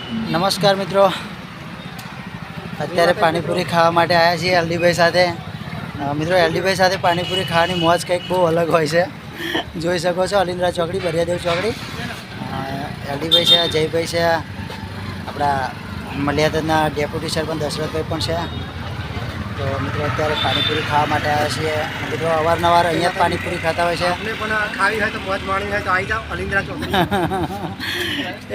નમસ્કાર મિત્રો, અત્યારે પાણીપુરી ખાવા માટે આવ્યા છીએ એલડીભાઈ સાથે. મિત્રો એલડીભાઈ સાથે પાણીપુરી ખાવાની મોજ કંઈક બહુ અલગ હોય છે. જોઈ શકો છો અલિન્દ્રા ચોકડી, બરિયાદેવ ચોકડી. એલડીભાઈ છે, જયભાઈ છે, આપણા મલિયાદના ડેપ્યુટી સરપંચ દશરથભાઈ પણ છે. તો મિત્રો અત્યારે પાણીપુરી ખાવા માટે આવ્યા છીએ. મિત્રો અવારનવાર અહીંયા જ પાણીપુરી ખાતા હોય છે. ખાવી હોય તો મોજ માણી હોય તો આવી જાઓ અલિન્દ્રા ચોકડી.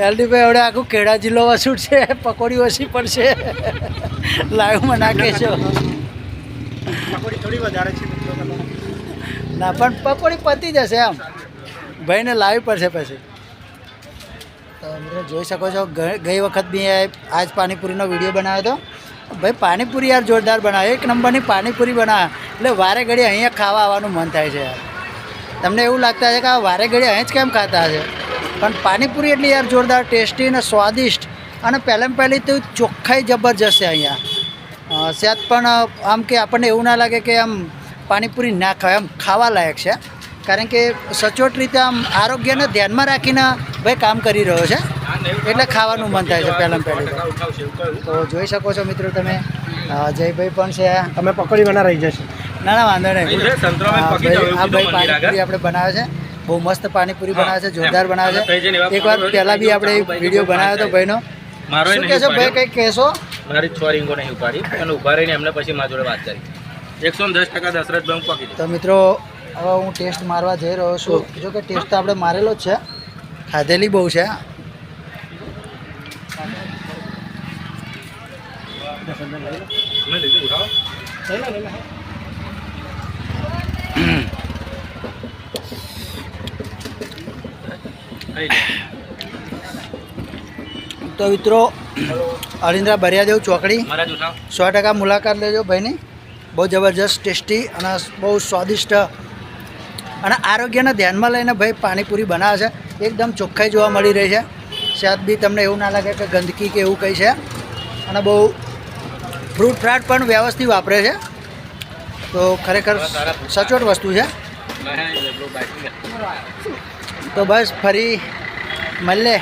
એલડીભાઈ હવે આખું ખેડા જિલ્લો વસૂટ છે, પકોડી ઓછી પણ છે. લાઈવમાં નાખે છો પકોડી થોડી વધારે છે મિત્રો. ના પણ પકોડી પતી જશે આમ, ભાઈને લાવી પડશે પછી. તો મિત્રો જોઈ શકો છો ગઈ વખત બી આજ પાણીપુરીનો વિડીયો બનાવ્યો હતો. ભાઈ પાણીપુરી યાર જોરદાર બનાવે, એક નંબરની પાણીપુરી બનાવે એટલે વારે ઘડી અહીંયા ખાવા આવવાનું મન થાય છે યાર. તમને એવું લાગતા છે કે આ વારે ઘડી અહીં જ કેમ ખાતા હશે, પણ પાણીપુરી એટલી યાર જોરદાર, ટેસ્ટી અને સ્વાદિષ્ટ, અને પહેલી તો ચોખ્ખાઈ જબરજસ્ત છે અહીંયા. સ્યાદ પણ આમ કે આપણને એવું ના લાગે કે આમ પાણીપુરી ના ખાય, આમ ખાવા લાયક છે. કારણ કે સચોટ રીતે આમ આરોગ્યને ધ્યાનમાં રાખીને ભાઈ કામ કરી રહ્યો છે, એટલે ખાવાનું મન થાય છે પહેલી. તો જોઈ શકો છો મિત્રો તમે, જયભાઈ પણ છે. તમે પકોડી બના રહી જશે. ના વાંધો નહીં. આ ભાઈ પાણીપુરી આપણે બનાવે છે, બહુ મસ્ત પાણીપુરી બનાવે છે, જોરદાર બનાવે છે. એકવાર પહેલાં બી આપણે વિડીયો બનાવ્યો હતો ભાઈનો. શું કહેશો ભાઈ, કંઈક કહેશો? મારી 6 રીંગો નહીં ઉપાડી અને ઉભા રહીને એમને પછી મારી જોડે વાત કરી. 110% દશરથ બેંક પાકી. તો મિત્રો હવે હું ટેસ્ટ મારવા જઈ રહ્યો છું. જો કે ટેસ્ટ તો આપણે મારેલો જ છે, ખાધેલી બહુ છે. તો મિત્રો અલિન્દ્રા બરિયાદેવ ચોકડી 100% મુલાકાત લેજો ભાઈની. બહુ જબરજસ્ત, ટેસ્ટી અને બહુ સ્વાદિષ્ટ અને આરોગ્યને ધ્યાનમાં લઈને ભાઈ પાણીપુરી બનાવે છે. એકદમ ચોખ્ખાઈ જોવા મળી રહી છે. સ્વાદ બી તમને એવું ના લાગે કે ગંદકી કે એવું કંઈ છે. અને બહુ ફ્રૂટ ફ્રાટ પણ વ્યવસ્થિત વાપરે છે. તો ખરેખર સચોટ વસ્તુ છે. તો બસ ફરી મળીએ